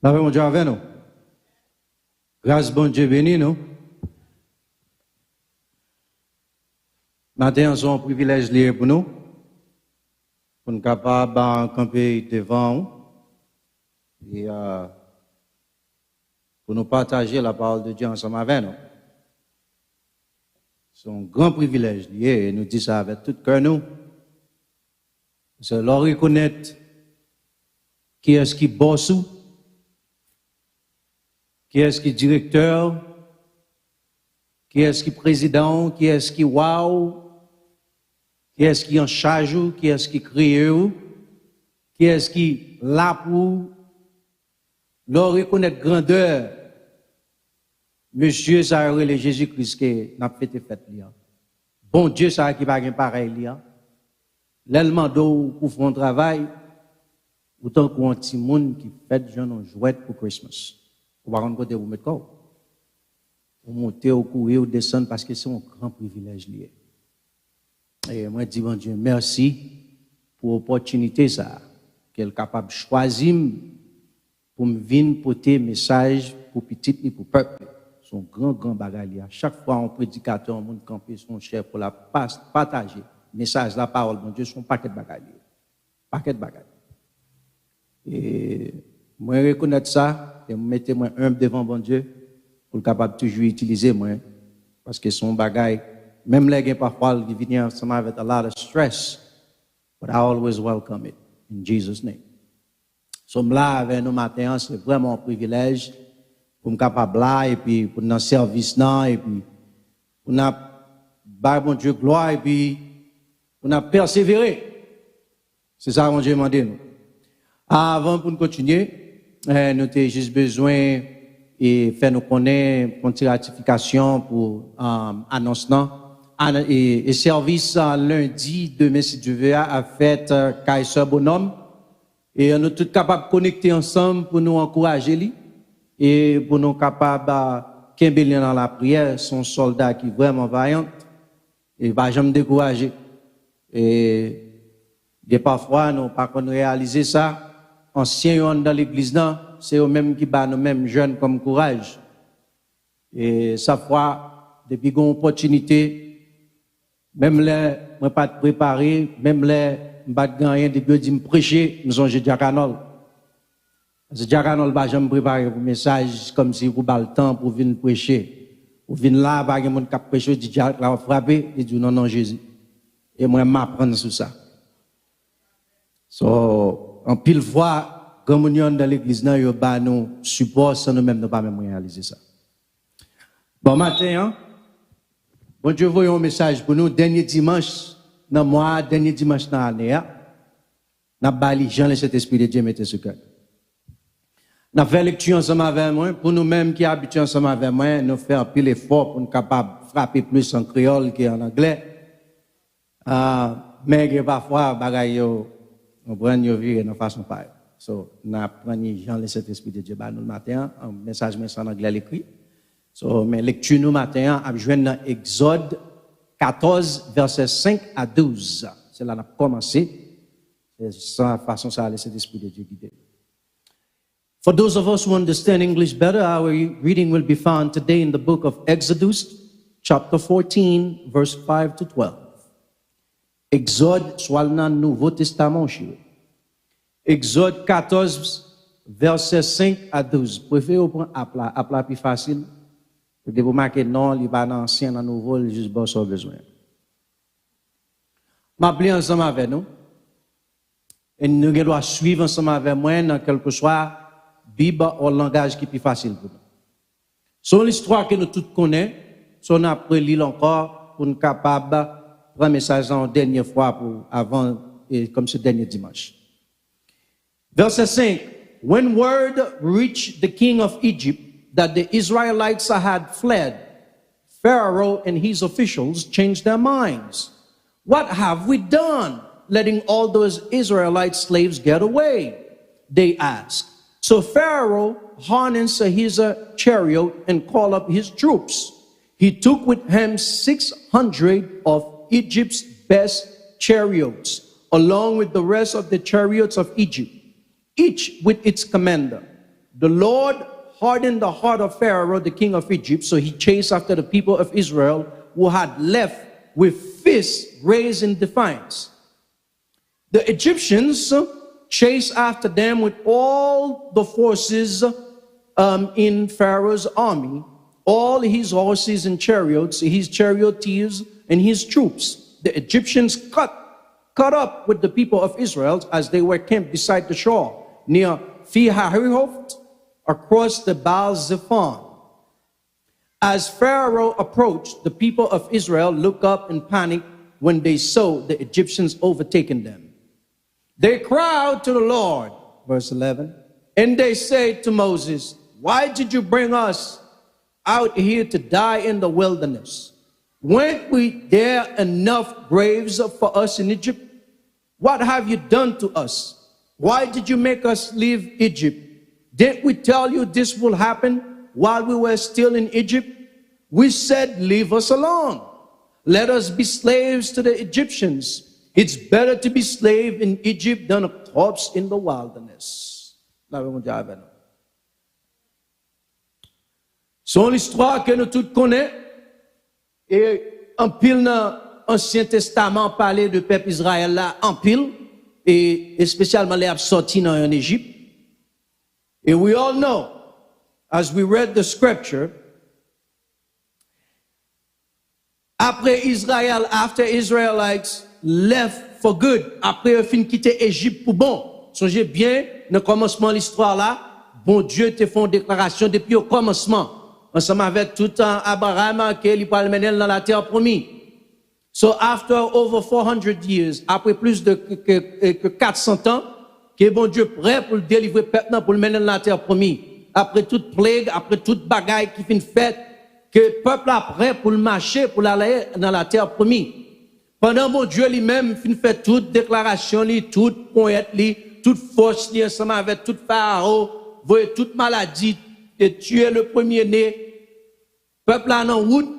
La paix, mon Dieu, avec nous. Grâce, bon Dieu, béni nous. Matin, c'est un privilège lié pour nous. Pour nous capables de camper devant nous. Et pour nous partager la parole de Dieu ensemble avec nous. C'est un grand privilège lié. Et nous disons ça avec tout cœur nous. C'est leur reconnaître qui est-ce qui bosse, qui est-ce qui directeur, qui est-ce qui président, qui est-ce qui wow, qui est-ce qui en charge, qui est-ce qui crée, qui est-ce qui là pour leur reconnaître grandeur. Monsieur, ça a le Jésus-Christ qui n'a fait fête là. Bon Dieu, ça qui va pas pareil là. L'allemand d'eau pour faire un travail, autant qu'un petit monde qui fait jeune jouet pour Christmas. Vous ne côté vous mettre quoi? Vous montez au courir, vous descendre parce que c'est un grand privilège lié. Et moi, je dis, bon Dieu, merci pour l'opportunité ça, qu'elle est capable de choisir pour me venir porter message pour petit et pour peuple. C'est un grand bagage. À chaque fois, un prédicateur, un monde campé, son chef pour la partager. Message, la parole, mon Dieu, son paquet de bagages. Paquet de bagages. Et moi, reconnaître ça, et me mettre moi humble devant mon Dieu, pour le capable toujours utiliser moi, parce que son bagage, même les gens parfois qui viennent ensemble avec a lot of stress, but I always welcome it, in Jesus' name. Sommes là avec nous matin, c'est vraiment un privilège pour me capable là, et puis pour notre service là, et puis pour nous, bon Dieu, gloire, et puis pour nous persévérer. C'est ça, mon Dieu, m'a dit nous. Avant pour nous continuer, nous avons juste besoin de faire nous connaître une petite ratification pour annoncement. Et service lundi, demain, si Dieu veut, a fait Kaiser Bonhomme. Et nous sommes tous capables de connecter ensemble pour nous encourager et pour nous capables de dans la prière. Son soldat qui est vraiment vaillant et va jamais décourager. Et parfois, nous pas réaliser ça. Anciens dans l'église, c'est eux-mêmes qui battent nous-mêmes jeunes comme courage. Et ça fois, depuis qu'on a une opportunité, même les, moi pas préparé, même les, pas gagner depuis que je prêcher, nous avons Diacanol. Parce que Diacanol va jamais préparer un message comme si vous avez le temps pour venir prêcher. Vous venez là, pas quelqu'un qui prêcher, dit Diac là, frapper, et dit non, Jésus. Et moi, je m'apprends sur ça. So, en pile fois, communion dans l'église, nous avons support, sans nous-mêmes, nous pas même réaliser ça. Bon matin, bon Dieu, voyons un message pour nous, dernier dimanche, dans le mois, dernier dimanche dans l'année, nous avons bali Jean et cet esprit de Dieu mettez ce cœur. Nous avons fait lecture ensemble avec moi, pour nous-mêmes qui habitués ensemble avec moi, nous faisons un pile effort pour nous capables de frapper plus en créole qu'en anglais. Mais parfois, on prend nos vies de façon pareille. So, nous apprenons Jean le Saint-Esprit de Dieu nous le matin, un message en anglais l'écrit. So, mais lecture nous matin, à joindre dans Exode 14, versets 5 à 12. C'est là qu'on a commencé. C'est la façon ça le Saint-Esprit de Dieu guider. For those of us who understand English better, our reading will be found today in the book of Exodus, chapter 14, verse 5 to 12. Exode, soit dans le Nouveau Testament, Exode 14, versets 5 à 12. Préférez prendre appla plus facile. Vous marquez non, il va dans l'ancien, dans le nouveau, il juste bon sans besoin. M'appeler ensemble avec nous. Et nous devons suivre ensemble avec moi dans quel que soit Bible ou langage qui est plus facile pour nous. C'est l'histoire que nous tous connaissons. Si on a appris lire encore pour nous capables de prendre un message en dernière fois pour avant et comme ce dernier dimanche. Verset 5. When word reached the king of Egypt that the Israelites had fled, Pharaoh and his officials changed their minds. What have we done, letting all those Israelite slaves get away? They asked. So Pharaoh harnessed his chariot and called up his troops. He took with him 600 of Egypt's best chariots, along with the rest of the chariots of Egypt, each with its commander. the Lord hardened the heart of Pharaoh, the king of Egypt, so he chased after the people of Israel who had left with fists raised in defiance. The Egyptians chased after them with all the forces in Pharaoh's army, all his horses and chariots, his charioteers and his troops. The Egyptians caught up with the people of Israel as they were camped beside the shore near Pi-hahiroth across the Baal-Zephon. As Pharaoh approached, the people of Israel looked up in panic when they saw the Egyptians overtaking them. They cried to the Lord, verse 11, and they said to Moses, "Why did you bring us out here to die in the wilderness? Weren't we there enough graves for us in Egypt? What have you done to us? Why did you make us leave Egypt? Didn't we tell you this will happen while we were still in Egypt? We said, leave us alone. Let us be slaves to the Egyptians. It's better to be slave in Egypt than a corpse in the wilderness." Son histoire que nous tous connaissons, et en pile dans l'Ancien Testament parlait de peuple Israël là, en pile, et spécialement les sortis en Égypte. And we all know, as we read the scripture, after Israelites left for good, après ils fin quitté Égypte pour bon, songez bien, dans le commencement de l'histoire là, bon Dieu te fait une déclaration depuis au commencement, ensemble avec tout Abraham, qu'il parle maintenant dans la terre promise. So after over 400 years, après plus de que 400 ans, que bon Dieu prêt pour le délivrer peuple pour le mener dans la terre promise. Après toute plague, après toute bagaille qui fin faite, que le peuple a prêt pour le marcher, pour aller dans la terre promise. Pendant mon Dieu lui-même fin fait toute déclaration, toute poète, toute force, ensemble avec toute pharaon, voyez toute maladie, et tuer le premier-né, peuple a en route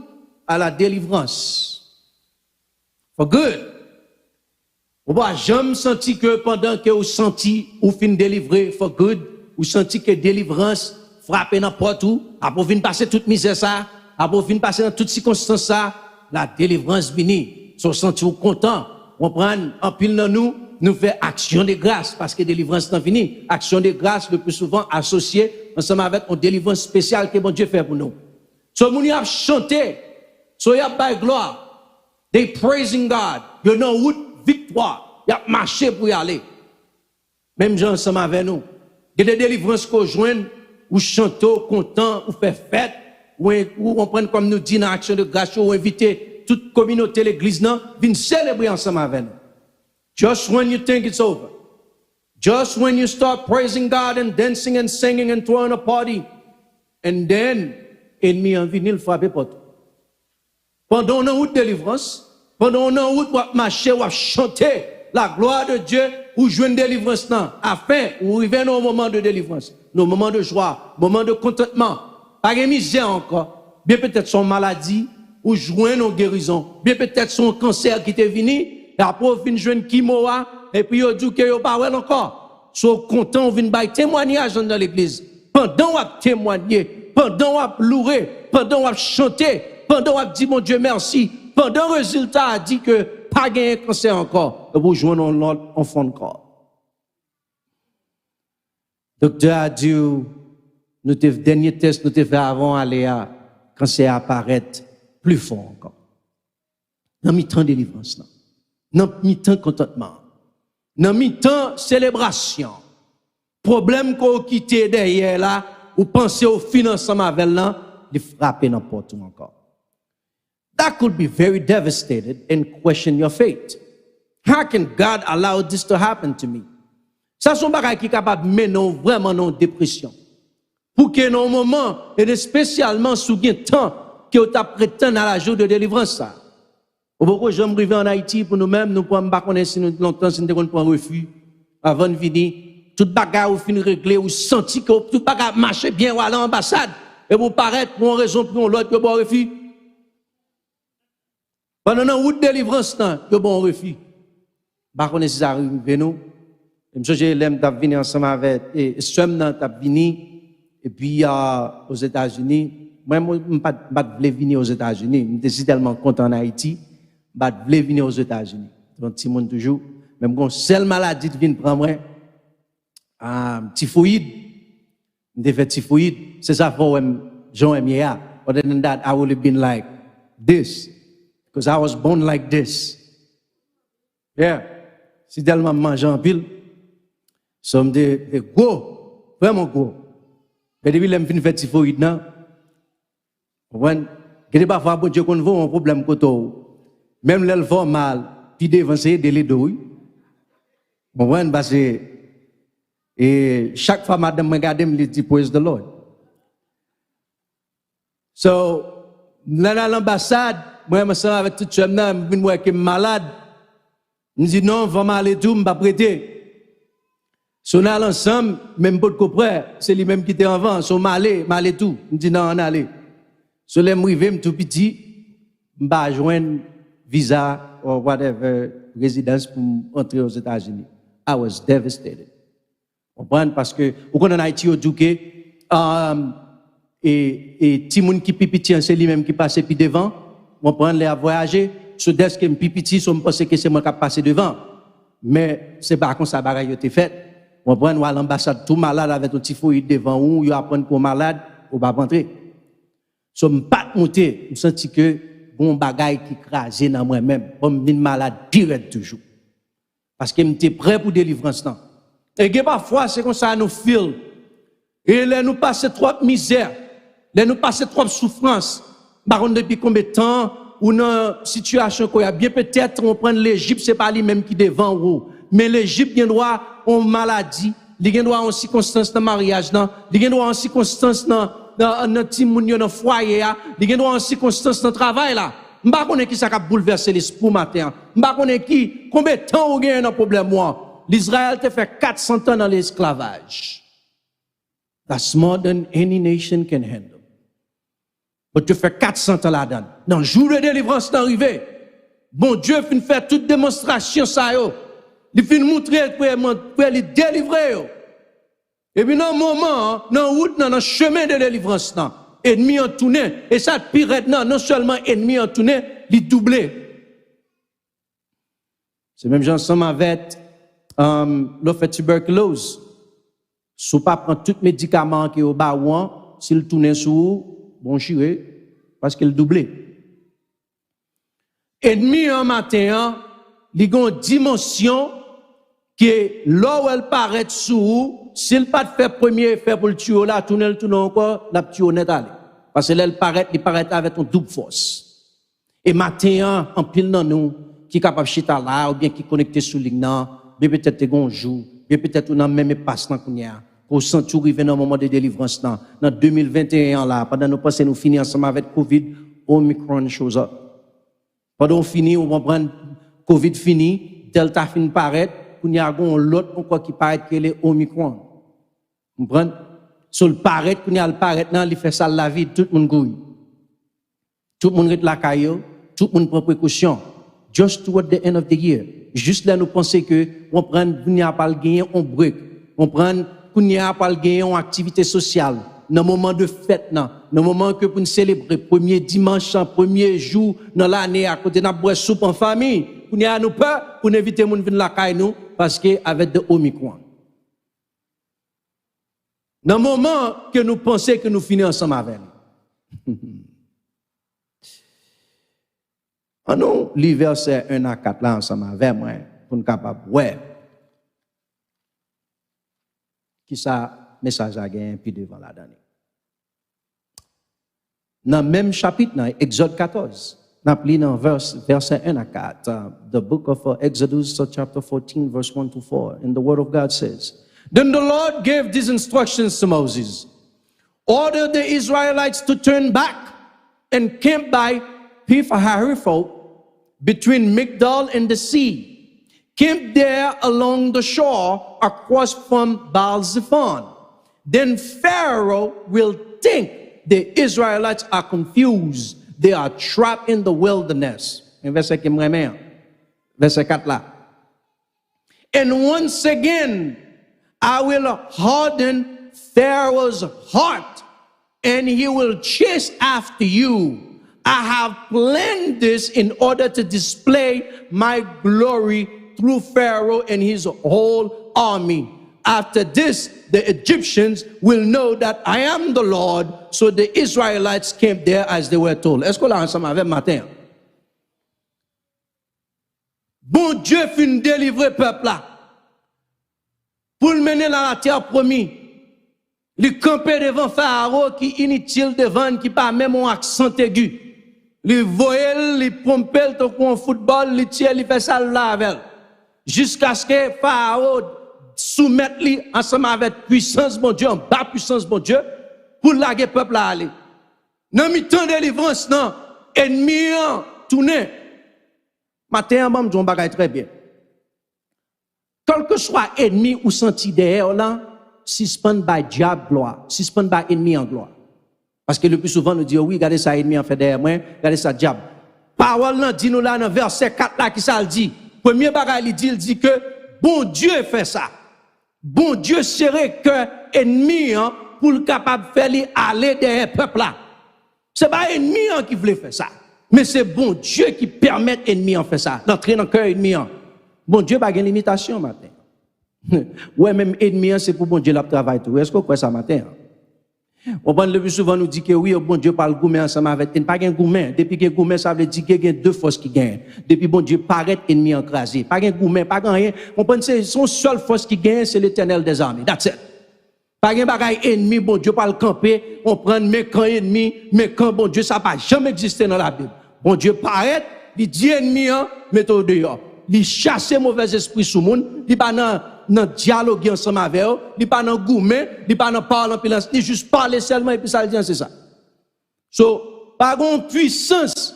à la délivrance. For good. Vous n'avez jamais senti que pendant que vous senti ou fin délivré for good, vous senti que délivrance frappe n'importe où, après vous passer toute misère ça, après vous passer dans toutes circonstances ça, la délivrance vini. So senti vous content, on prend en pile dans nous fait action de grâce parce que délivrance n'est fini. Action de grâce le plus souvent associée ensemble avec une délivrance spéciale que bon Dieu fait pour nous. So moun y a chanté, so y a by gloire. They praising God. You know what? Victoire. Il a marché pour y aller. Même gens ensemble avec nous. Il y a des délivrances qu'on joigne, ou chantons, content, ou fait fête, ou on prend comme nous dit dans l'action de grâce, ou inviter toute communauté, l'église, viennent célébrer ensemble avec nous. Just when you think it's over. Just when you start praising God and dancing and singing and throwing a party. And then, ennemi en vinyle frappé porte. Pendant une route de délivrance, pendant une route où marcher, où chanter la gloire de Dieu, où jouer une délivrance, afin, où arriver au moment de délivrance, nos moments de joie, moments de contentement, pas de misère encore, bien peut-être son maladie, ou jouer nos guérisons, bien peut-être son cancer qui est venu, et après on vient jouer une chimoa, et puis on dit que yo pas well encore. So content, on vient bailler témoignage dans l'église. Pendant on témoigner, pendant on louer, pendant on chanter, pendant on dit mon Dieu merci, pendant le résultat a dit que pas gagné cancer encore, et vous jouez l'autre enfant de corps. Docteur a dit, nous te dernier test nous te fait avant aller à cancer apparaît plus fort encore. Dans mi-temps délivrance là. Dans mi-temps contentement. Dans mi-temps célébration. Problème qu'on quitté derrière là, ou pensez au financement avec là, il frappe n'importe où encore. That could be very devastated and question your faith. How can God allow this to happen to me? Ça sont bagages qui capable mener vraiment dans dépression. Pour que dans un moment et spécialement sous un temps que tu prétend à la jour de délivrance ça. Pourquoi j'aime arriver en Haïti pour nous-mêmes, nous pouvons pas connaître si nous longtemps si nous prendre refus avant de venir, tout bagage ou fin régler ou senti que tout bagage marche bien ou à l'ambassade et vous paraître pour une raison pour l'autre que bon refus. Pendant une route de délivrance que bon refus. Pas connaître si ça arrive nous. Monsieur j'ai l'aime t'a venir ensemble avec et somme t'a venir Et puis aux États-Unis, moi, je ne voulais pas venir aux États-Unis. Je suis tellement content en Haïti, je voulais venir aux États-Unis. Donc, tout le monde toujours, même quand seule maladie qui vient prendre moi, typhoïde, je fait typhoïde. C'est ça pour Jean Emiya. Other than that, I would have been like this, because I was born like this. Yeah, c'est tellement manger en pile. Somme de gros, vraiment gros. Mais depuis que je suis fait typhoïde, non? Quand parfois, bon Dieu, qu'on voit un problème koto, même l'elle va mal, puis devant c'est de l'aider. Bon, parce que et chaque fois madame me regarde me dit praise the Lord. So là à l'ambassade, moi me sens avec tout chum là, me voir que malade. Me dit non, va mal et tout, me pas prêter. So on allait ensemble, même pas de copain, c'est lui même qui était avant, so mal et tout. Me dit non, on allait. So les m'rivé tout petit, m'pa joindre visa or whatever résidence pour entrer aux États-Unis. I was devastated. Parce que au en Haïti au Douké et ti moun qui pipiti c'est lui même qui passe puis devant, on prend les à voyager, so dès que pipiti so me pense que c'est moi qui passer devant. Mais c'est pas comme ça bagaille été fait. On prend à l'ambassade tout malade avec un typhoïde devant ou yo apprendre qu'on malade ou pas rentrer. So me pas monter, me senti que bon bagaille qui crasé dans moi-même, comme une malade direct toujours. Parce que m'étais prêt pour délivrance là. Et parfois c'est comme ça nous feel. Et là nous passer trop de misère, là nous passer trop de souffrance. Par contre depuis combien de temps ou dans situation qu'on a bien peut-être on prend l'Égypte c'est pas lui même qui devant ou mais l'Égypte il droit en maladie, il droit en circonstance dans mariage là, il droit en circonstance dans petit moun yo dans foyer il droit en circonstance dans travail là. M'pa connait qui ça a bouleversé l'esprit matin. M'pa connait qui combien de temps on gagne un problème moi. L'Israël te fait 400 ans dans l'esclavage. That's more than any nation can handle. But tu fais 400 ans là-dedans. Dans le jour de délivrance d'arrivée, bon Dieu fin faire toute démonstration ça yo. Il fin montrer pour les délivrer yo. Et puis dans le moment, dans route dans le chemin de délivrance là, ennemi en tourné et ça pire non seulement ennemi en tourné, il doublé. C'est même gens ensemble avec l'on fait tuberculose. Si pas prendre tout médicament qui est au bas ou s'il tourne sous bon chiré parce qu'il doublé. Ennemi en matin, il a une dimension qui est là où elle paraît sous, s'il pas fait premier effet pour le tuer là, tourner encore, la tuer net aller. Parce que là il paraît avec une double force. Et matin en pile dans nous qui est capable de chita là ou bien qui est connecté sur ligne mais peut-être un jour, mais peut-être on a même passe dans qu'on y a. Pour sentir arriver dans un moment de délivrance dans 2021 là, pendant nous passer nous finir ensemble avec Covid, Omicron shows up. Pendant on finit, on va prendre Covid fini, Delta fin paraître, qu'on y a l'autre encore qui paraît que est Omicron. Vous comprenez? Sur le paraître, qu'on y a le paraître, non, il fait ça la vie, tout le monde gouille. Tout le monde reste la caillou, tout le monde prend précaution. Just toward the end of the year. Juste là, nous pensons que on prend, qu'on n'y a pas le gain, on break. On prend, qu'on n'y a pas le gain, on activité sociale. Dans le moment de fête, dans le moment que pour nous célébrer, premier dimanche, premier jour, dans l'année, à côté de la boire soupe en famille, qu'on y a nous peur, pour éviter les gens de venir la caille nous, parce que avec de Omicron. Dans le moment que nous pensons que nous finissons ensemble avec nous. En nous, les versets 1 à 4 là ensemble avec moi, pour nous capables ouais. Qui ça message a gagné puis devant la dernière. Dans le même chapitre, dans Exode 14, nous lisons verset 1 à 4, the book of Exodus, chapter 14, verse 1 to 4, and the word of God says, Then the Lord gave these instructions to Moses. Order the Israelites to turn back and camp by Pi-hahiroth between Migdal and the sea. Camp there along the shore across from Baal-zephon. Then Pharaoh will think the Israelites are confused. They are trapped in the wilderness. Verset 4 là. And once again, I will harden Pharaoh's heart, and he will chase after you. I have planned this in order to display my glory through Pharaoh and his whole army. After this, the Egyptians will know that I am the Lord. So the Israelites came there as they were told. Est-ce qu'on l'a ensemble avec matin? Bon Dieu fin délivrer peuple là. Pour le mener dans la terre promise. Il camper devant Pharaon qui inutile devant, qui pas même un accent aigu. Il voyait, il pompait le football, il tire, il fait ça là avec. Jusqu'à ce que Pharaon soumette lui ensemble avec puissance bon Dieu, en bas puissance bon Dieu, pour laguer peuple là aller. Dans mi-temps de délivrance, non, ennemi tourné. Matin, je dis un bagage très bien. Quel que soit ennemi ou senti derrière là, suspend by diable gloire, suspend by ennemi en gloire. Parce que le plus souvent nous dit oui, regardez ça ennemi en fait derrière moi, regardez ça diable. Parole là dit nous là dans verset 4 là qui ça le dit. Premier bagage il dit que bon Dieu fait ça. Bon Dieu serait que ennemi pour le capable faire aller derrière peuple là. C'est pas ennemi qui voulait faire ça. Mais c'est bon Dieu qui permet ennemi en faire ça. D'entrer dans le cœur ennemi. Bon Dieu pas une limitation matin. Ouais, même ennemi, c'est pour bon Dieu la travail tout. Est-ce que vous croyez ça matin? On prend le plus souvent nous dit que oui, bon Dieu parle gourmet ensemble avec pas un gourmet. Depuis que gourmet, ça veut dire qu'il y a deux forces qui gagnent. Depuis bon Dieu paraît ennemi encrasé. Pas un gourmet, pas rien. On prend c'est son seule force qui gagne, c'est l'Éternel des armées. That's it. Pas un bagaille ennemi, bon Dieu parle camper. On prend mes camps ennemis, mes camps, bon Dieu, ça n'a jamais existé dans la Bible. Bon Dieu paraît, il dit ennemi, mettez dehors. Il chasse mauvais esprit sous le monde, il pas dans dialogue ensemble avec eux, il pas dans gourmet, il pas dans parler en pilance, il juste parler seulement et puis ça dit c'est ça. So, par une puissance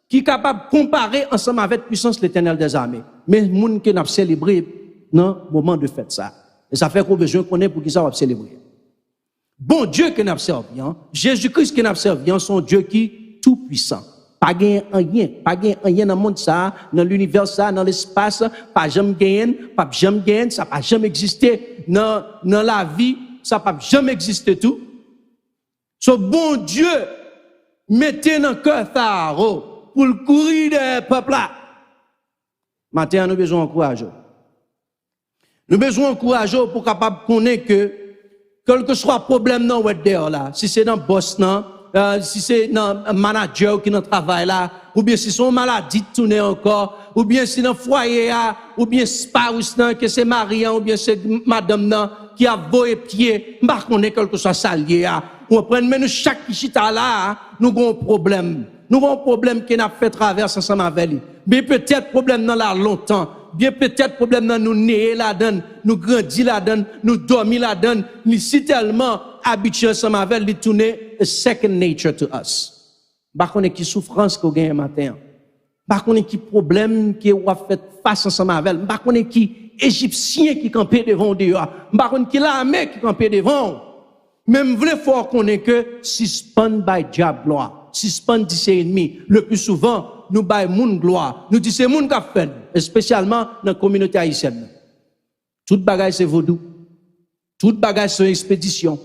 qui est capable de comparer ensemble avec la puissance de l'Éternel des armées. Mais les gens qui n'a célébré dans le moment de fête ça. Et ça fait qu'on a besoin de connaître pour qui ça va célébrer. Bon Dieu qui n'a servi, Jésus-Christ qui n'a servi, son Dieu qui est tout puissant. Pas rien dans le monde ça, dans l'univers ça, dans l'espace, pas jamais gagné, ça pas jamais existé dans la vie, ça pas jamais existé tout. Ce bon Dieu mettez dans le cœur Pharaon pour le courir des peuples là. Maintenant, nous avons besoin de courage. Nous avons besoin de courage pour capable connaître que quel que soit le problème dans le là, si c'est dans le boss si c'est dans un manager qui dans travail là, ou bien si son maladie tourne encore, ou bien si dans foyer ou bien spouse que c'est Marian ou bien c'est madame qui a voé pied, m'pa connaît quelque chose ça lié on prend mais nous chaque chita là, nous avons un problème. Nous avons un problème qui n'a fait traverser ensemble avec lui. Mais peut-être problème dans là longtemps. Bien peut-être problème dans nous né là-dedans, nous grandis là-dedans, nous dormis là-dedans, nous si tellement habitués ensemble avec lui tourner a second nature to us. Par contre qui souffrance qu'on gagne matin. Par contre qui problème qui on fait face ensemble avec, par contre qui égyptien qui campait devant dehors, par contre qui l'armée qui campait devant. Même vrai fort qu'on est que suspend by diable gloire. Suspend dit c'est ennemi. Le plus souvent nous bail moun gloire. Nous dit c'est moun qui fait, spécialement dans la communauté haïtienne. Toute bagaille c'est vaudou. Toute bagaille c'est expédition.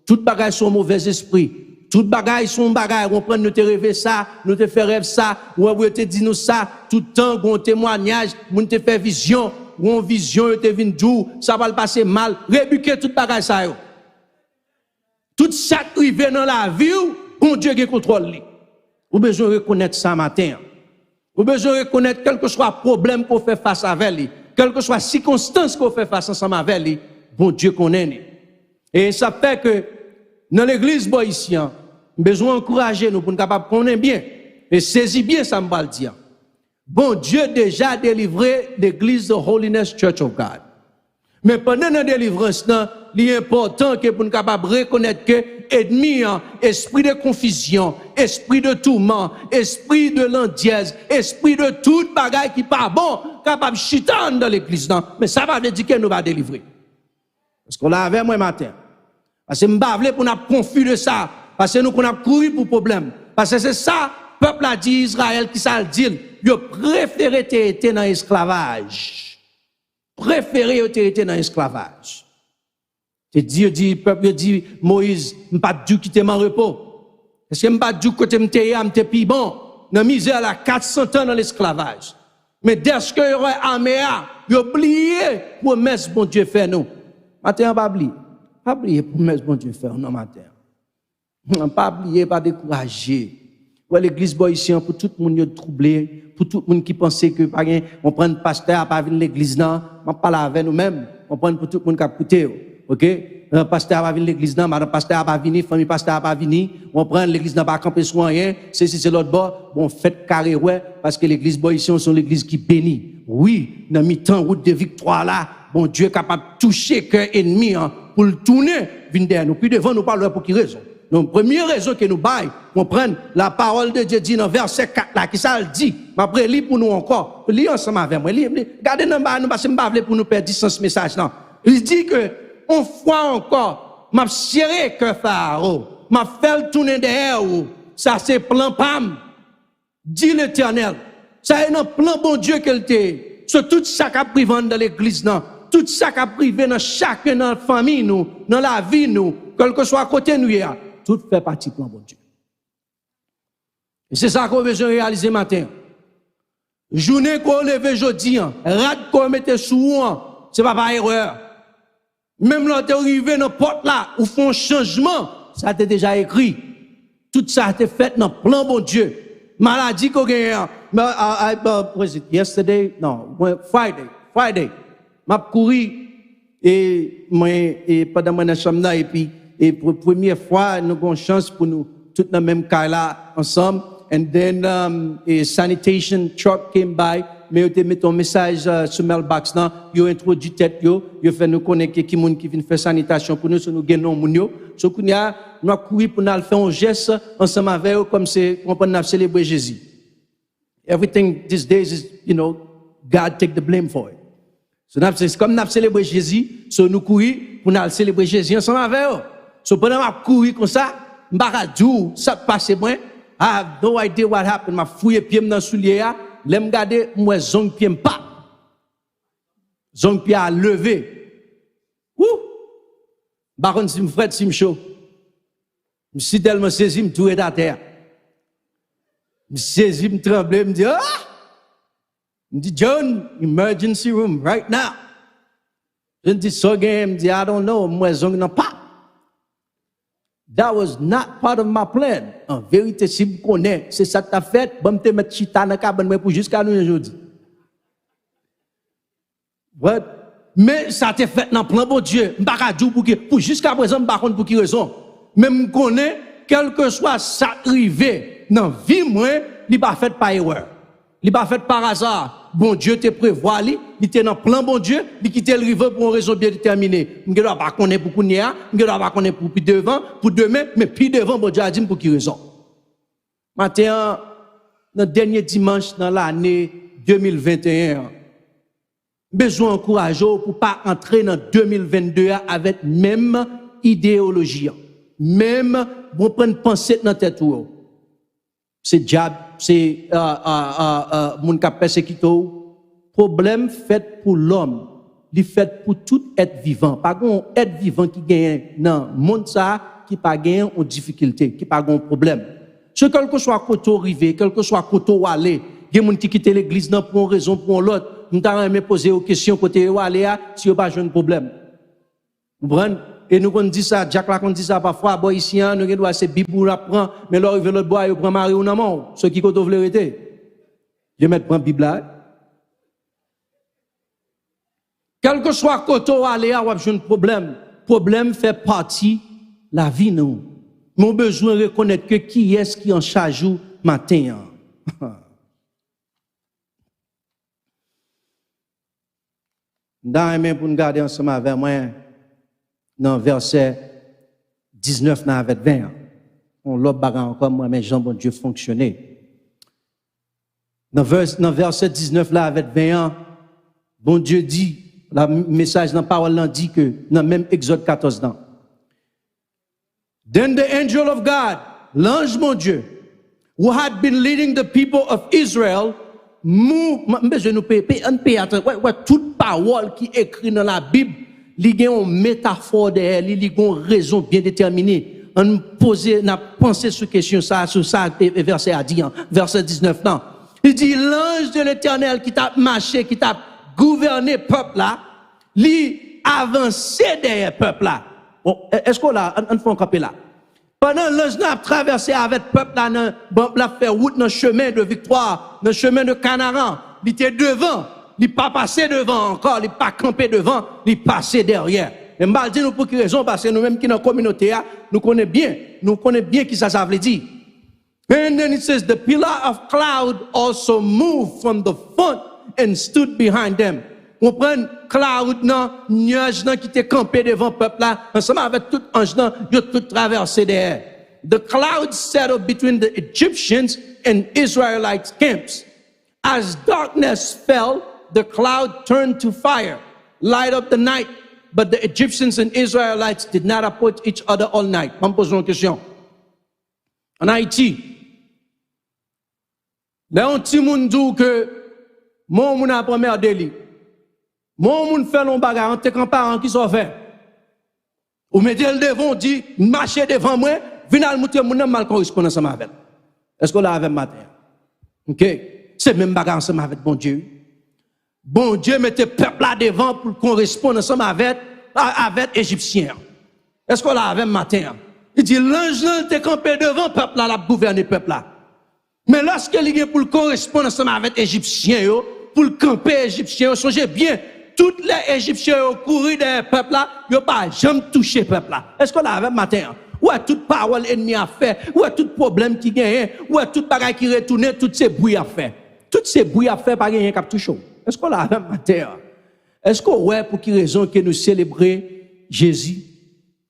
Toute bagaille c'est mauvais esprit. Toute bagaille c'est bagaille. On prend nous te rêver ça, nous te faire rêve ça, ou on te dit nous ça, tout le temps on témoignage, on te fait vision, ou on vision te vient d'où, ça va le passer mal. Rébuquer toute bagaille ça yo. Tout ça qui vient dans la vie, bon Dieu qui contrôle. Vous avez besoin de reconnaître ça matin. Vous avez besoin de reconnaître quel que soit le problème qu'on fait face avec lui, quelle que soit la circonstance qu'on fait face ensemble avec lui, bon Dieu connaît. Et ça fait que dans l'église boïsienne, nous avons besoin d'encourager nous pour nous capables de connaître bien et saisir bien ça me va le dire. Bon Dieu déjà délivré l'église de Holiness Church of God. Mais pendant la délivrance, il est important que pour nous capables de reconnaître que ennemi, esprit de confusion, esprit de tourment, esprit de landiaise, esprit de toute bagaille qui pas bon, capable de chiter dans l'église. Mais ça va dire que nous va délivrer. Parce qu'on l'a avec moi matin. Parce que nous ne pour nous confus de ça. Parce que nous avons couru pour problème. Parce que c'est ça, le peuple a dit Israël qui ça le dit. Il préféré être dans l'esclavage. Préféré être dans l'esclavage. Peuple dit, Moïse, m'pas dû quitter mon repos. Est-ce que m'pas dû côté m'te pi bon? Dans misère là, 400 ans dans l'esclavage. Mais dès que y aurait armé, y oublié promesse bon Dieu fait nous. Matin, pas oublier. Pas oublier promesse bon Dieu fait nous matin. Pas oublier, pas décourager. Ouais, l'église boy ici pour tout le monde troublé, pour tout le monde qui pensait que pas rien, on prend le pasteur pas venir l'église là, on parle avec nous-mêmes, on prend pour tout le monde qui a écouté. OK? Le pasteur va venir l'église là, madame pasteur va venir, famille pasteur va venir, on prend l'église là pas camper sur rien, c'est l'autre bord, bon faites carré ouais parce que l'église boy ici sont l'église qui bénit. Oui, dans mi-temps route de victoire là, bon Dieu est capable de toucher cœur ennemi hein, pour le tourner venir derrière nous puis devant nous parler pour qui raison. Donc, première raison que nous baillons, on prend la parole de Dieu dit dans verset 4 là, qui ça le dit. Après, lis pour nous encore. Lis ensemble avec moi. Regardez dans nous, parce que je ne vais pas pour nous perdre ce message là. Il dit que, on fois encore, m'a serré que Pharaon, m'a fait le tourner derrière vous. Ça, c'est plan PAM. Dit l'Éternel. Ça, c'est un plan bon Dieu qu'elle t'est. Sur tout ça qu'a privé dans l'église, non. Tout ça qu'a privé dans chacun dans la famille, nous, dans la vie, nous, quel que soit à côté nous, tout fait partie du plan bon Dieu. Et c'est ça qu'on a besoin de réaliser matin. Journée qu'on lève aujourd'hui, rate qu'on mette sous, c'est pas par erreur. Même là, t'es arrivé dans la porte là, où font un changement, ça a été déjà écrit. Tout ça a été fait dans le plan bon Dieu. Maladie qu'on gagne, yesterday, non, Friday, m'a couru, et pendant mon chambre là, et puis, et pour la première fois, nous avons une chance pour nous, tous dans le même cas là, ensemble. And then, a sanitation truck came by, mais ils ont mis un message sur mailbox là, ils ont introduit tête, ils ont fait nous connaître qui vient faire sanitation pour nous, so nous gagnons mon yo. So, nous avons couru pour nous faire un geste ensemble avec eux, comme c'est, on peut célébrer Jésus. Everything these days is, you know, God take the blame for it. So, c'est comme nous célébrer Jésus, so nous courir pour nous célébrer Jésus ensemble avec eux. So pendant que je courir comme ça, je ne sais pas ce qui s'est passé. I have no idea what happened. Je fouille pied dans le soulier. Je me regarde, moi, zong pied pas. Zong pied a levé. Ouh! Par contre, si je me frais, si je me chaud. Je suis tellement saisi, je me tourne à terre. Je me saisis, je me tremble, je me dis, ah! Je me dis, John, emergency room, right now. Je me dis, so game, je me dis, I don't know, moi, zong n'a pas. That was not part of my plan. En vérité, si vous connaissez, c'est ça que tu as fait, je vais te mettre chita dans la cabane pour jusqu'à nous aujourd'hui. Mais ça t'est fait dans le plan de Dieu. Je ne sais pas pour jusqu'à présent, je ne sais pas pour qui raison. Mais je connais, quel que soit ça arrivé dans la vie, moi, il n'est pas fait par erreur. Il n'est pas fait par hasard. Bon Dieu te prévoit, il était dans le plan bon Dieu, il quitte le river pour une raison bien déterminée. Je ne dois pas connaître pour Kounia, je ne dois pas connaître pour plus devant, pour demain, mais plus devant, bon Dieu a dit pour qui raison. Maintenant, dans le dernier dimanche dans l'année 2021, besoin encourager pour pas entrer dans 2022 avec même idéologie, même bon prendre pensée dans tête ou. C'est diable, c'est mon cap persécuté. Problème fait pour l'homme, il fait pour tout être vivant. Pas un être vivant qui gagne dans le monde ça qui pas gagne en difficulté, qui pas un problème. Ce quel que soit côté arrivé, quel que soit côté où aller, il y a des gens qui quittent l'église pour une raison pour l'autre. Nous t'avons aimé poser aux questions côté où aller si il n'y a pas de problème. Vous comprenez? Et nous on dit ça, Jack là on dit ça parfois, boy ici nous doit c'est Bible on apprend, mais là il veut l'autre bois, il prend mari ou non, ce qui côté veut vérité. Je mettre prend Bible là. Quel que soit côté où aller, on a un problème. Problème fait partie de la vie nous. Nous avons besoin de reconnaître que qui est-ce qui en charge matin. Dans pour nous garder ensemble avec moi dans verset 19 avec 20. On l'autre bagarre encore moi mais Jean bon Dieu fonctionner. Dans verset 19 là avec 20 bon Dieu dit le message dans la parole là dit que dans même Exode 14 là. Then the angel of God, l'ange mon Dieu, who had been leading the people of Israel, toute parole qui est écrite dans la Bible, il y a une métaphore derrière, il y a une raison bien déterminée. On a pensé sur question ça, verset a dit, verset 19 non. Il dit l'ange de l'Éternel qui t'a marché, qui t'a gouverné peuple là, lui avancé derrière peuple là. Bon, est-ce qu'on l'a, on fait un capé là. Pendant l'ange n'a traversé avec peuple là, la fait route dans le chemin de victoire, dans le chemin de Canaan, il était devant, il n'est pas passé devant encore, il n'est pas campé devant, il est passé derrière. Et je vais dire nous pour quelle raison, parce que nous-mêmes qui dans la communauté, nous connaissons bien qui ça veut dire. And then it says, the pillar of cloud also moved from the front and stood behind them. On prend cloud nan, nuage nan qui était campé devant le peuple là, ensemble avec tout ange nan, ils ont tout traversé derrière. The cloud settled between the Egyptians and Israelites camps. As darkness fell, the cloud turned to fire, light up the night. But the Egyptians and Israelites did not approach each other all night. Je me pose une question. En Haïti, là on dit que mon moun a première délit. Mon moun fait l'on bagarre entre quand parents qui sont fait. Ou mettez le devant dit marcher devant moi, venez monter mon mal correspond ensemble avec. Est-ce qu'on l'a avec matin? OK, c'est même bagarre ensemble avec bon Dieu. Bon Dieu mettez peuple là devant pour correspondre ensemble avec Égyptiens. Est-ce qu'on l'a avec matin? Il dit l'ange était campé devant peuple là, la gouverner peuple là. Mais lorsque il est pour correspondre ensemble avec Égyptiens, pour le camper Égyptiens, songez bien, tous les Égyptiens ont couru derrière peuple là, ils n'ont pas jamais touché peuple là. Est-ce qu'on l'a avec matin? Ou à toute parole ennemie à faire, ou à tout problème qui gagne, ou à toute bagaille qui retourne, toutes ces bruits à faire. Toutes ces bruits à faire, pas rien qui touche. Est-ce qu'on l'a avec matin? Est-ce qu'on ouais pour quelle raison que nous célébrons Jésus?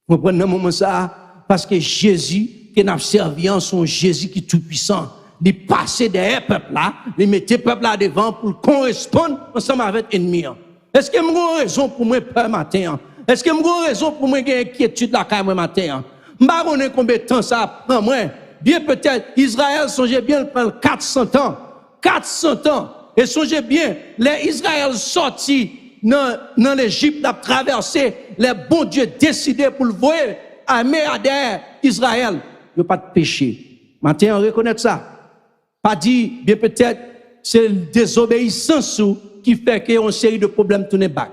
Vous comprenez un moment ça? Parce que Jésus, que nous servons, son Jésus qui est tout puissant. Il passait derrière le peuple là, il mettait le peuple là devant pour correspondre ensemble avec l'ennemi. Est-ce que vous avez raison pour moi peur matin? Est-ce que vous avez raison pour moi avoir inquiétude là quand matin? Je ne sais pas combien de temps ça prend moi. Bien peut-être, Israël, songez bien, il prend 400 ans. 400 ans. Et songez bien, les Israël sortis dans l'Égypte, a traversé, les bons dieux décidé pour le voir, armé derrière Israël. Il n'y a pas de péché. Maintenant, on reconnaît ça. Pas dit, bien peut-être, c'est la désobéissance qui fait qu'il y a une série de problèmes tournés back.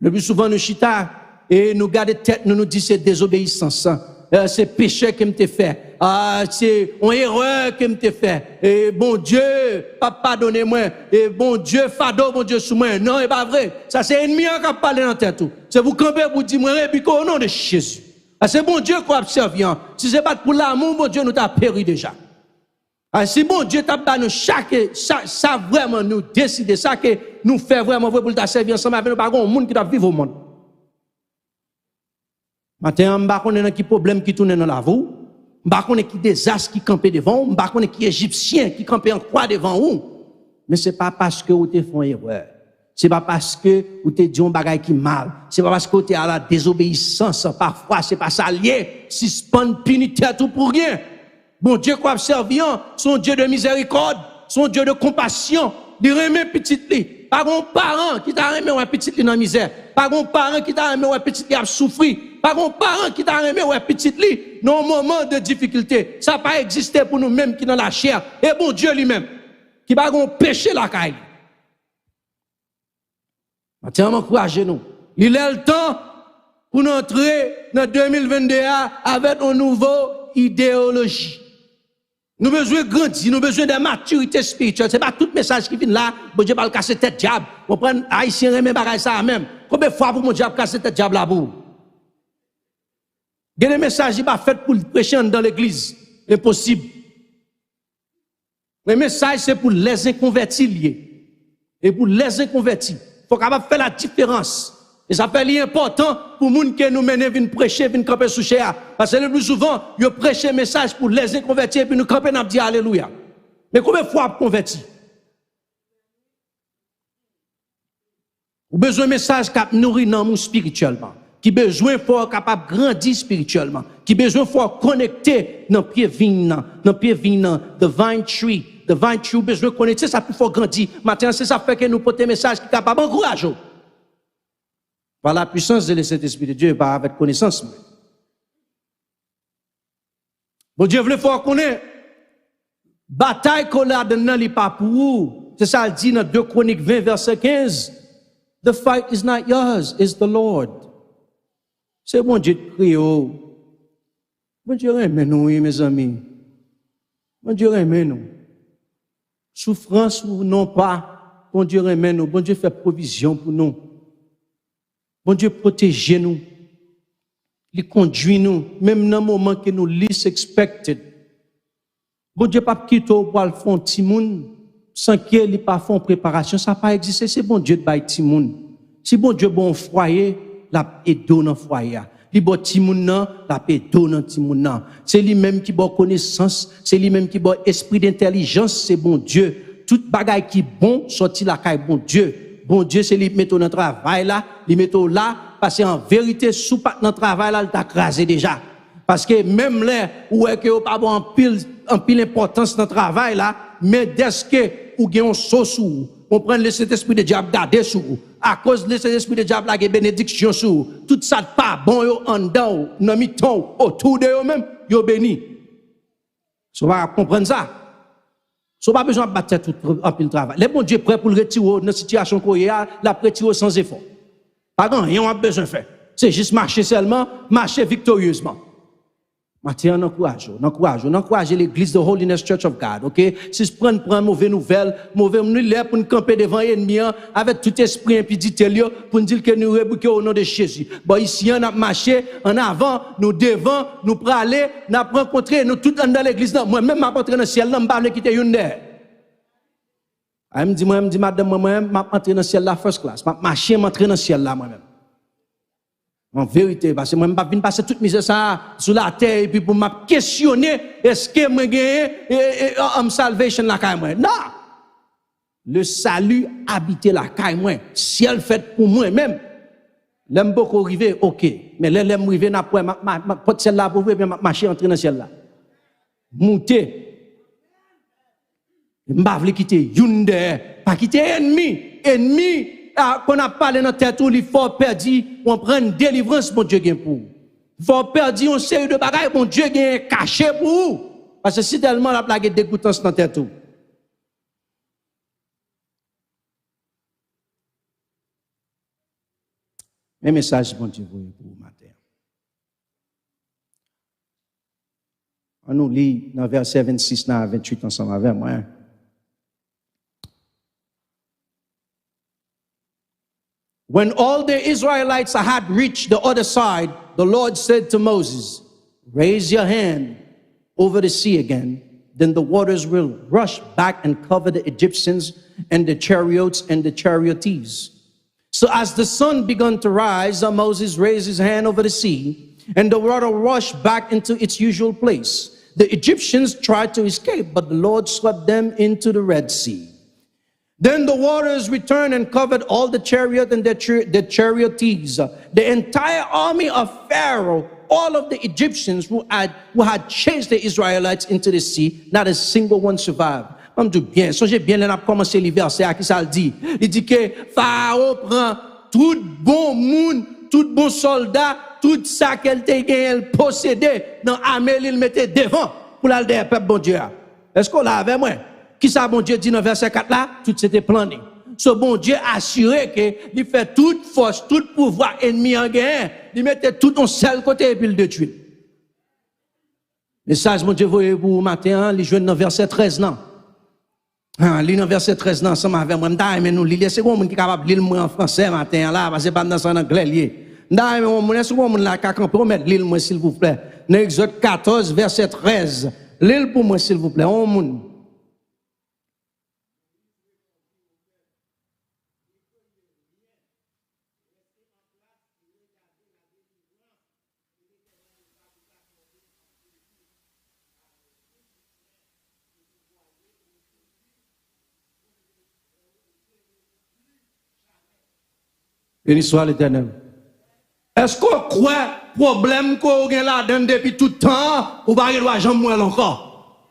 Le plus souvent, nous chita et nous gardons tête, nous disons c'est désobéissance. C'est péché que m'te fait. C'est une erreur que m'te fait. Et bon Dieu, pardonnez-moi. Et bon Dieu, fado, bon Dieu, sous moi. Non, c'est pas vrai. Ça, c'est ennemi qui a parlé dans la tête. C'est vous camper pour dire, moi, au nom de Jésus. C'est bon Dieu qu'on observe. Si c'est pas pour l'amour, bon Dieu nous a péri déjà. Si bon Dieu t'a pas nous ça vraiment nous décider, ça que nous fait vraiment pour ta servir ensemble avec nous, pas un monde qui doit vivre au monde. Maintenant, je ne sais pas qui problème qui tourne dans la vie, je ne sais pas qui désastre qui campait devant, je ne sais pas qui égyptien qui campait en croix devant vous. Mais ce n'est pas parce que vous avez fait une erreur. Ce n'est pas parce que vous avez dit un bagage qui mal. Ce n'est pas parce que vous avez à la désobéissance. Parfois, ce n'est pas ça lié. Suspend, punitaire, tout pour rien. Bon Dieu qu'on observe, son Dieu de miséricorde, son Dieu de compassion, il remet petit lit. Pas un parent qui t'a remis un petit lit dans la misère. Pas un parent qui t'a remis un petit lit à souffrir. Pas un parent qui t'a remis un petit lit dans un moment de difficulté. Ça n'a pas existé pour nous-mêmes qui dans la chair. Et bon Dieu lui-même, qui va un péché la caille. Maintenant, encouragez nous. Il est le temps pour nous entrer dans 2022 avec une nouvelle idéologie. Nous avons besoin de grandir, nous avons besoin de maturité spirituelle. Ce n'est pas tout message qui vient là, bon Dieu va le casser tête diable. On prend haïtien remet bagaille ça même. Combien de fois pour mon diable casser tête diable là-bas? Il y a des messages qui sont faits pour prêcher dans l'église. Impossible. Le message c'est pour les inconvertis liés. Et pour les inconvertis, il faut capable faire la différence. Et ça fait l'important pour les gens qui nous mènent, viennent prêcher, viennent camper sous chéa. Parce que le plus souvent, ils prêchent un message pour les inconvertis et puis nous camper et dire Alléluia. Mais combien de fois convertis? Vous avez besoin d'un message qui nourrit nous spirituellement. Qui besoin fort capable de grandir spirituellement. Qui besoin fort connecter dans pied vigne, dans pied vigne, the vine tree. The vine tree, besoin connecter ça pour faire grandir. Maintenant, c'est ça fait que nous portons un message qui est capable d'encourager. Par la puissance de Saint-Esprit de Dieu, pas avec connaissance. Bon Dieu voulait faire connaître. Bataille qu'on a dans les pas pour vous. C'est ça, il dit dans 2 Chroniques 20, verset 15. The fight is not yours, it's the Lord. C'est bon Dieu de crier. Bon Dieu aime nous, mes amis. Bon Dieu aime nous. Souffrance ou non pas, bon Dieu aime nous. Bon Dieu fait provision pour nous. Bon Dieu protège nous. Il conduit nous, même dans le moment que nous least expected. Bon Dieu pas quitter pour le fond timoun sans qu'il n'ait pas fait préparation, ça pas exister. C'est bon Dieu de bail timoun. Si bon Dieu bon foyer, la aide dans foyer. Li bon timoun nan, la aide dans timoun nan. C'est lui même qui bon connaissance, c'est lui même qui bon esprit d'intelligence, c'est bon Dieu. Tout bagaille qui bon sorti la caille bon Dieu. Bon Dieu c'est lui mettre dans travail là, lui mettre là parce qu'en vérité sous pas dans travail là, il t'a crasé déjà. Parce que même là où est que pas bon en pile importance dans le travail là, mais dès que ou gagne un sauce ou on prend le Saint-Esprit de diable garder sur à cause de Saint-Esprit de diable la bénédiction sur tout ça pas bon yo en dedans dans mi-temps autour de eux même yo béni. So va comprendre ça. So pas besoin de battre tout en pile travail. Les bon Dieu prêt pour le retirer dans situation qu'on y a, la retirer sans effort. Pas grand rien on a besoin de faire. C'est juste marcher seulement, marcher victorieusement. Matin, on encourage l'église de Holiness Church of God, ok? Si je prends mauvaise nouvelle pour nous camper devant l'ennemi, avec tout esprit impéditel, pour nous dire que nous rebouquons au nom de Jésus. Bon, ici, on a marché en avant, nous devant, nous pour aller, nous rencontrer, nous tout dans l'église. Moi-même, je rencontré dans le ciel, je ne vais pas quitter une der. Je me dis, madame, moi-même, je vais entrer dans le ciel, la first class. Je vais marcher, je vais entrer dans le ciel, là, moi-même. En vérité, parce que moi, je ne vais pas passer toute misère ça sur la terre et puis pour me questionner, est-ce que moi gagne salvation la caille moi? Non! Le salut habite la caille moi. Ciel fait pour moi-même. L'aime beaucoup arriver, ok. Mais l'aime arriver, n'a pas ma porte celle là pour vous, et bien marcher entrer dans celle là. Monter. Je ne vais pas quitter Hyundai, pas quitter ennemi. Qu'on a parlé dans la tête, il faut perdre, on prend une délivrance, mon Dieu gagne pour vous. Il faut perdre une série de bagages, mon Dieu gagne caché pour vous. Parce que si tellement la plaque est dégoûtante dans la tête. Mes messages, mon Dieu, pour vous matin. On nous lit dans verset 26 à 28 ensemble avec moi. When all the Israelites had reached the other side, the Lord said to Moses, raise your hand over the sea again, then the waters will rush back and cover the Egyptians and the chariots and the chariotees. So as the sun began to rise, Moses raised his hand over the sea, and the water rushed back into its usual place. The Egyptians tried to escape, but the Lord swept them into the Red Sea. Then the waters returned and covered all the chariot and the chariotees. The entire army of Pharaoh, all of the Egyptians who had chased the Israelites into the sea, not a single one survived. Je dis bien, songez bien, on a commencé le verset à qui ça le dit. Il dit que Pharaon prend tout bon monde, tout bon soldat, tout ça qu'elle te possédait dans l'armée, il mettait devant pour l'aller derrière peuple bon Dieu. Est-ce qu'on l'a avec moi? Qui ça, bon Dieu dit dans verset 4 là? Tout c'était plané. Ce bon Dieu assuré que il fait toute force, tout pouvoir ennemi en gain. Il mettait tout en seul côté et puis il détruit. Message, mon Dieu, voyez vous matin, il joue dans verset 13 là. Lis dans verset 13 là, ensemble avec moi. Mais nous lisons, c'est comment qui est capable de lire en français matin là, parce que pas dans en anglais lié. Mais c'est comment là, on met lire moi s'il vous plaît. Dans Exode 14, verset 13. Lire pour moi s'il vous plaît. Béni soit l'Éternel. Est-ce qu'on croit problème qu'on a là-dedans depuis tout le temps ou pas qu'il jamais encore?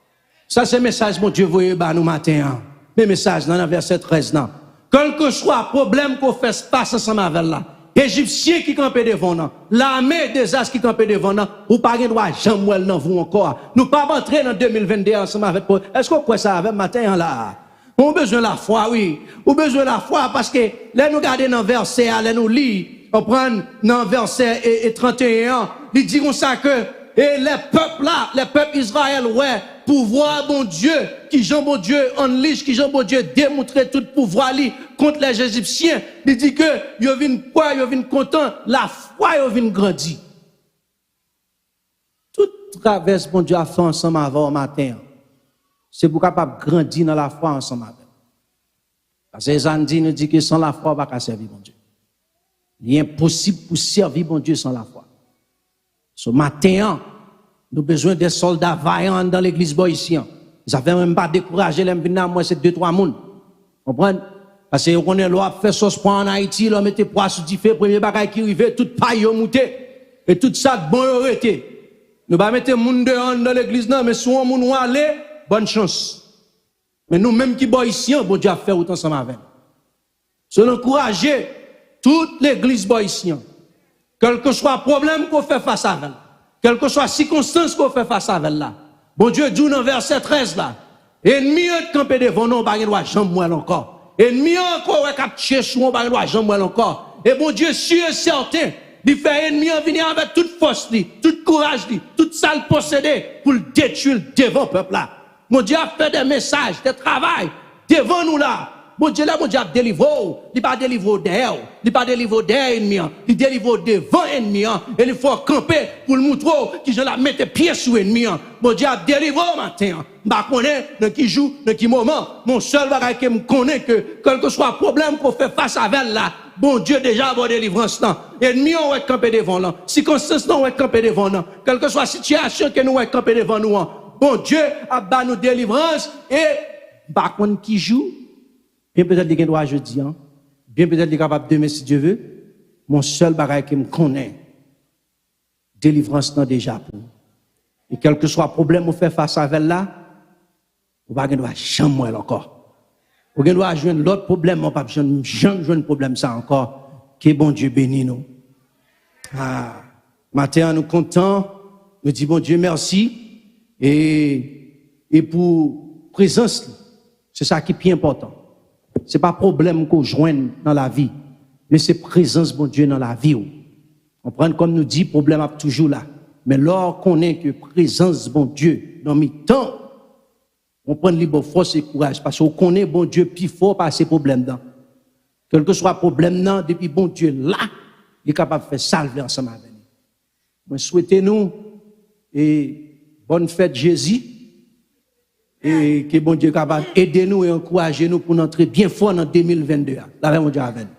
Ça c'est le message mon Dieu voyez bah nous matin. Mais message dans le verset 13 non. Quel que soit le problème qu'on fait face ensemble avec là, Égyptiens qui campaient devant nous, l'armée des as qui campaient devant nous, ou pas de droit, jamais dans vous encore. Nous pas rentrer dans 2022 ensemble avec vous. Est-ce qu'on croit ça avec matin là? On a besoin de la foi, oui. On a besoin de la foi parce que là, nous regardons dans le verset, là, nous lisons, on prend dans le verset 31, ils disent ça que, et les peuples là, les peuples Israël, ouais, pouvoir bon Dieu, qui Jean bon Dieu unleash, qui Jean bon Dieu démontrer tout pouvoir li contre les Égyptiens. Il dit que, ils viennent quoi, ils viennent content, la foi, ils viennent grandir. Tout traverse bon Dieu a fait ensemble avant matin. C'est pour capable grandir dans la foi ensemble avec. Parce que Zandi nous dit que sans la foi, on ne va pas servir bon Dieu. Il est impossible pour servir bon Dieu sans la foi. Ce matin, nous avons besoin des soldats vaillants dans l'église boïsienne. Ils n'avaient même pas découragé les venir moi, c'est 2-3 personnes. Vous comprenez? Parce que on est là, fait sauce en Haïti, l'homme était poisson du fait, premier bagage qui arrivait, tout paille monté. Et tout ça, bon, arrêté. Nous ne pas mettre les gens dehors dans l'église, non, mais si on moun aller, bonne chance. Mais nous-mêmes qui boïsiens, bon Dieu a fait autant ensemble avec. C'est encourager toute l'église boïsienne. Quel que soit le problème qu'on fait face à elle, quelle que soit la circonstance qu'on fait face à elle là. Bon Dieu dit dans verset 13 là, ennemi est campé devant nous, pas de droit jamais encore. Ennemi encore est cap chercher, pas de droit jamais encore. Et bon Dieu sûr et certain, il fait ennemi venir avec toute force, toute courage, toute sale possédé pour le détruire devant le peuple là. Mon Dieu a fait des messages, des travail devant nous là. Mon Dieu là, mon Dieu a délivré. Il pas délivré derrière, il pas délivré derrière ennemi, il délivre devant ennemi. Et il faut camper pour le montrer qui je la mette pied sur ennemi. Mon Dieu a délivré matin. Bah connaît dans qui joue, dans qui moment. Mon seul bagage que me connaît que quel que soit le problème qu'on fait face avec là, bon Dieu déjà a délivrance là. Ennemi on va camper devant là. Circonstance on va camper devant là. Quelle que soit la situation que nous va camper devant nous. Bon Dieu a ba nous délivrance et par contre qui joue bien peut-être qu'il doit jeudi bien peut-être qu'il est capable demain si Dieu veut mon seul bagage qui me connaît délivrance non déjà pour et quel que soit le problème on fait face avec là on va doit jamais encore on doit joindre l'autre problème on pas jamais joindre problème ça encore que bon Dieu bénisse nous matin nous content nous dit bon Dieu merci. Et pour présence, c'est ça qui est plus important. C'est pas problème qu'on joigne dans la vie, mais c'est présence bon Dieu dans la vie. On prend comme nous dit, problème est toujours là. Mais lorsqu'on connaît que présence bon Dieu dans mes temps, on prend libre force et courage parce qu'on connaît bon Dieu plus fort par ces problèmes là. Quel que soit le problème là, depuis bon Dieu là, il est capable de faire salver ensemble avec nous. Moi souhaitez-nous et bonne fête Jésus. Et que bon Dieu capable aider nous et encourager nous pour entrer bien fort dans 2022. La mon Dieu avec nous.